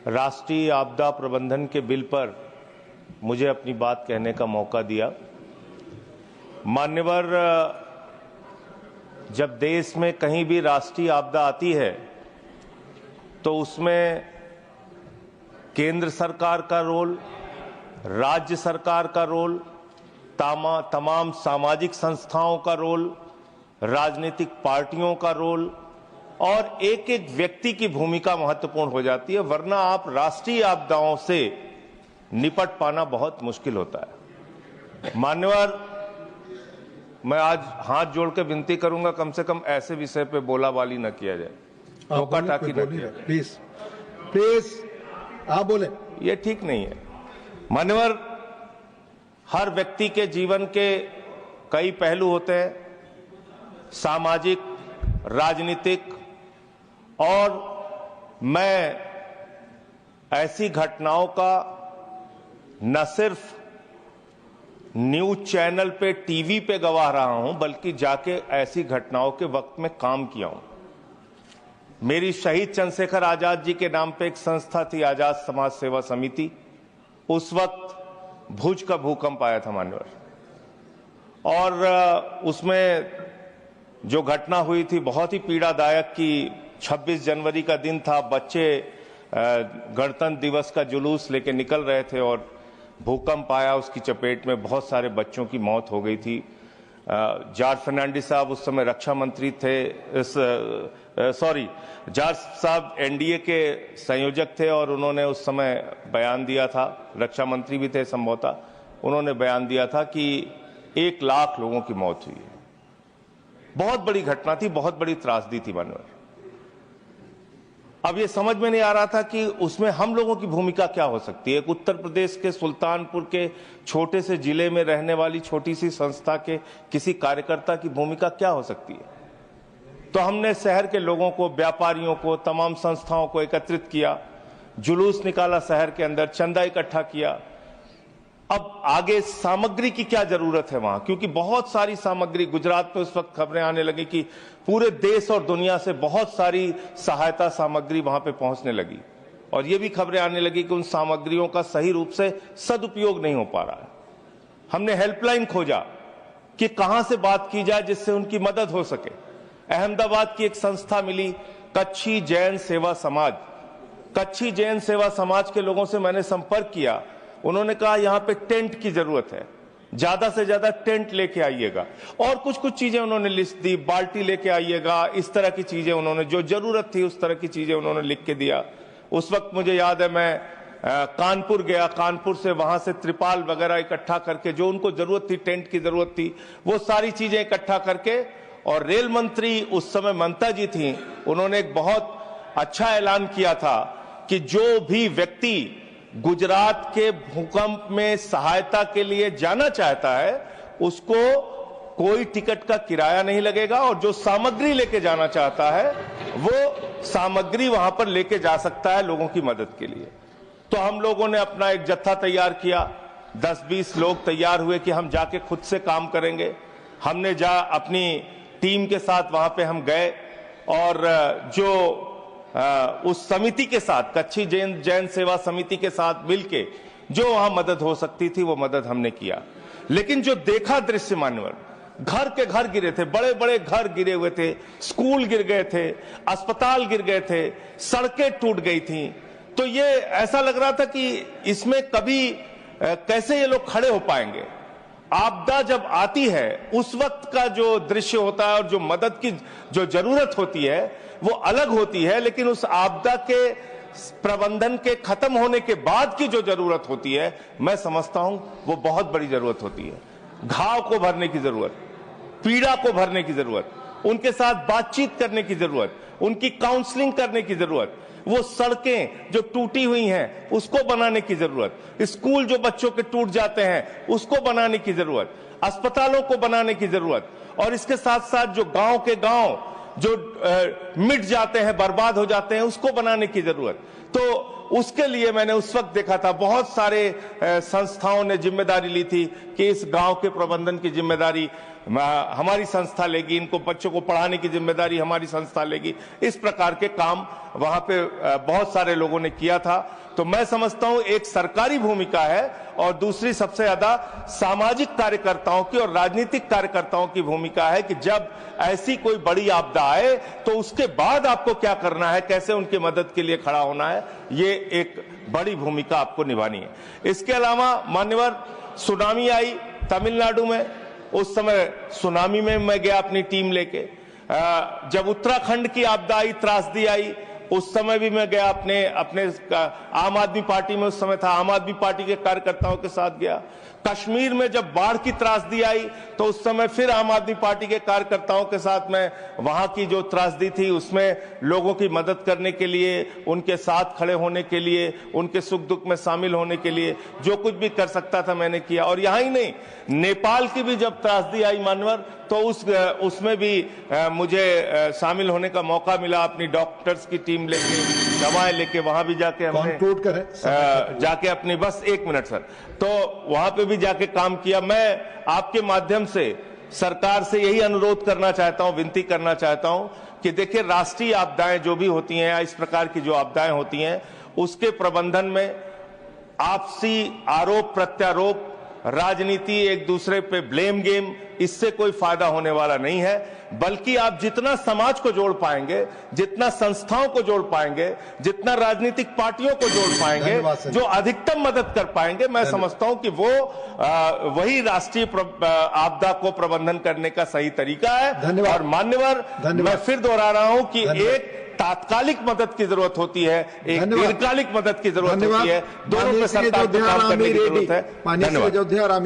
राष्ट्रीय आपदा प्रबंधन के बिल पर मुझे अपनी बात कहने का मौका दिया। मान्यवर, जब देश में कहीं भी राष्ट्रीय आपदा आती है तो उसमें केंद्र सरकार का रोल, राज्य सरकार का रोल, तमाम सामाजिक संस्थाओं का रोल, राजनीतिक पार्टियों का रोल और एक एक व्यक्ति की भूमिका महत्वपूर्ण हो जाती है, वरना आप राष्ट्रीय आपदाओं से निपट पाना बहुत मुश्किल होता है। मान्यवर, मैं आज हाथ जोड़ के विनती करूंगा, कम से कम ऐसे विषय पे बोलाबाली न किया जाए, टोका-टाकी न किया जाए। प्लीज आप बोले, ये ठीक नहीं है। मान्यवर, हर व्यक्ति के जीवन के कई पहलू होते हैं, सामाजिक, राजनीतिक, और मैं ऐसी घटनाओं का न सिर्फ न्यूज चैनल पे, टीवी पे गवाह रहा हूं, बल्कि जाके ऐसी घटनाओं के वक्त में काम किया हूं। मेरी शहीद चंद्रशेखर आजाद जी के नाम पे एक संस्था थी, आजाद समाज सेवा समिति। उस वक्त भुज का भूकंप आया था मान्यवर, और उसमें जो घटना हुई थी बहुत ही पीड़ादायक कि 26 जनवरी का दिन था, बच्चे गणतंत्र दिवस का जुलूस लेके निकल रहे थे और भूकंप आया, उसकी चपेट में बहुत सारे बच्चों की मौत हो गई थी। जॉर्ज फर्नांडिस साहब उस समय रक्षा मंत्री थे, जॉर्ज साहब एनडीए के संयोजक थे और उन्होंने उस समय बयान दिया था, रक्षा मंत्री भी थे संभवतः, उन्होंने बयान दिया था कि 1 लाख लोगों की मौत हुई है। बहुत बड़ी घटना थी, बहुत बड़ी त्रासदी थी मानवर। अब ये समझ में नहीं आ रहा था कि उसमें हम लोगों की भूमिका क्या हो सकती है। एक उत्तर प्रदेश के सुल्तानपुर के छोटे से जिले में रहने वाली छोटी सी संस्था के किसी कार्यकर्ता की भूमिका क्या हो सकती है। तो हमने शहर के लोगों को, व्यापारियों को, तमाम संस्थाओं को एकत्रित किया, जुलूस निकाला शहर के अंदर, चंदा इकट्ठा किया। अब आगे सामग्री की क्या जरूरत है वहां, क्योंकि बहुत सारी सामग्री, गुजरात में उस वक्त खबरें आने लगी कि पूरे देश और दुनिया से बहुत सारी सहायता सामग्री वहां पे पहुंचने लगी, और ये भी खबरें आने लगी कि उन सामग्रियों का सही रूप से सदुपयोग नहीं हो पा रहा है। हमने हेल्पलाइन खोजा कि कहां से बात की जाए जिससे उनकी मदद हो सके। अहमदाबाद की एक संस्था मिली, कच्छी जैन सेवा समाज। कच्छी जैन सेवा समाज के लोगों से मैंने संपर्क किया, उन्होंने कहा यहां पे टेंट की जरूरत है, ज्यादा से ज्यादा टेंट लेके आइएगा, और कुछ कुछ चीजें उन्होंने लिस्ट दी, बाल्टी लेके आइएगा, इस तरह की चीजें उन्होंने, जो जरूरत थी उस तरह की चीजें उन्होंने लिख के दिया। उस वक्त मुझे याद है मैं कानपुर गया, कानपुर से वहां से त्रिपाल वगैरह इकट्ठा करके, जो उनको जरूरत थी, टेंट की जरूरत थी, वो सारी चीजें इकट्ठा करके, और रेल मंत्री उस समय ममता जी थी, उन्होंने एक बहुत अच्छा ऐलान किया था कि जो भी व्यक्ति गुजरात के भूकंप में सहायता के लिए जाना चाहता है उसको कोई टिकट का किराया नहीं लगेगा, और जो सामग्री लेके जाना चाहता है वो सामग्री वहां पर लेके जा सकता है लोगों की मदद के लिए। तो हम लोगों ने अपना एक जत्था तैयार किया, 10-20 लोग तैयार हुए कि हम जाके खुद से काम करेंगे। हमने अपनी टीम के साथ वहां पे हम गए, और जो उस समिति के साथ, कच्छी जैन सेवा समिति के साथ मिलके जो वहां मदद हो सकती थी वो मदद हमने किया। लेकिन जो देखा दृश्य मान्यवर, घर के घर गिरे थे, बड़े बड़े घर गिरे हुए थे, स्कूल गिर गए थे, अस्पताल गिर गए थे, सड़कें टूट गई थी। तो ये ऐसा लग रहा था कि इसमें कभी कैसे ये लोग खड़े हो पाएंगे। आपदा जब आती है उस वक्त का जो दृश्य होता है और जो मदद की जो जरूरत होती है वो अलग होती है, लेकिन उस आपदा के प्रबंधन के खत्म होने के बाद की जो जरूरत होती है, मैं समझता हूं वो बहुत बड़ी जरूरत होती है। घाव को भरने की जरूरत, पीड़ा को भरने की जरूरत, उनके साथ बातचीत करने की जरूरत, उनकी काउंसलिंग करने की जरूरत, वो सड़कें जो टूटी हुई हैं उसको बनाने की जरूरत, स्कूल जो बच्चों के टूट जाते हैं उसको बनाने की जरूरत, अस्पतालों को बनाने की जरूरत, और इसके साथ साथ जो गांव के गांव जो मिट जाते हैं, बर्बाद हो जाते हैं, उसको बनाने की जरूरत। तो उसके लिए मैंने उस वक्त देखा था बहुत सारे संस्थाओं ने जिम्मेदारी ली थी कि इस गांव के प्रबंधन की जिम्मेदारी हमारी संस्था लेगी, इनको बच्चों को पढ़ाने की जिम्मेदारी हमारी संस्था लेगी। इस प्रकार के काम वहां पे बहुत सारे लोगों ने किया था। तो मैं समझता हूं एक सरकारी भूमिका है और दूसरी सबसे ज्यादा सामाजिक कार्यकर्ताओं की और राजनीतिक कार्यकर्ताओं की भूमिका है कि जब ऐसी कोई बड़ी आपदा आए तो उसके बाद आपको क्या करना है, कैसे उनकी मदद के लिए खड़ा होना है, ये एक बड़ी भूमिका आपको निभानी है। इसके अलावा मान्यवर सुनामी आई तमिलनाडु में, उस समय सुनामी में मैं गया अपनी टीम लेके। जब उत्तराखंड की आपदा आई, त्रासदी आई, उस समय भी मैं गया अपने आम आदमी पार्टी में उस समय था, आम आदमी पार्टी के कार्यकर्ताओं के साथ गया। कश्मीर में जब बाढ़ की त्रासदी आई तो उस समय फिर आम आदमी पार्टी के कार्यकर्ताओं के साथ मैं वहां की जो त्रासदी थी उसमें लोगों की मदद करने के लिए, उनके साथ खड़े होने के लिए, उनके सुख दुख में शामिल होने के लिए जो कुछ भी कर सकता था मैंने किया। और यहां ही नहीं, नेपाल की भी जब त्रासदी आई मानवर, तो उसमें भी मुझे शामिल होने का मौका मिला। अपनी डॉक्टर्स की टीम लेके, दवाएं लेके वहां भी जाके हमने जाके अपनी, बस 1 मिनट सर, तो वहां पे भी जाके काम किया। मैं आपके माध्यम से सरकार से यही अनुरोध करना चाहता हूं, विनती करना चाहता हूं कि देखिए राष्ट्रीय आपदाएं जो भी होती हैं या इस प्रकार की जो आपदाएं होती हैं उसके प्रबंधन में आपसी आरोप प्रत्यारोप, राजनीति, एक दूसरे पे ब्लेम गेम, इससे कोई फायदा होने वाला नहीं है। बल्कि आप जितना समाज को जोड़ पाएंगे, जितना संस्थाओं को जोड़ पाएंगे, जितना राजनीतिक पार्टियों को जोड़ पाएंगे, जो अधिकतम मदद कर पाएंगे, मैं समझता हूं कि वो वही राष्ट्रीय आपदा को प्रबंधन करने का सही तरीका है। और मान्यवर, मैं फिर दोहरा रहा हूं कि एक तात्कालिक मदद की जरूरत होती है, एक दीर्घकालिक मदद की जरूरत होती है, दोनों पे सरकार को काम करने की जरूरत है। धन्यवाद।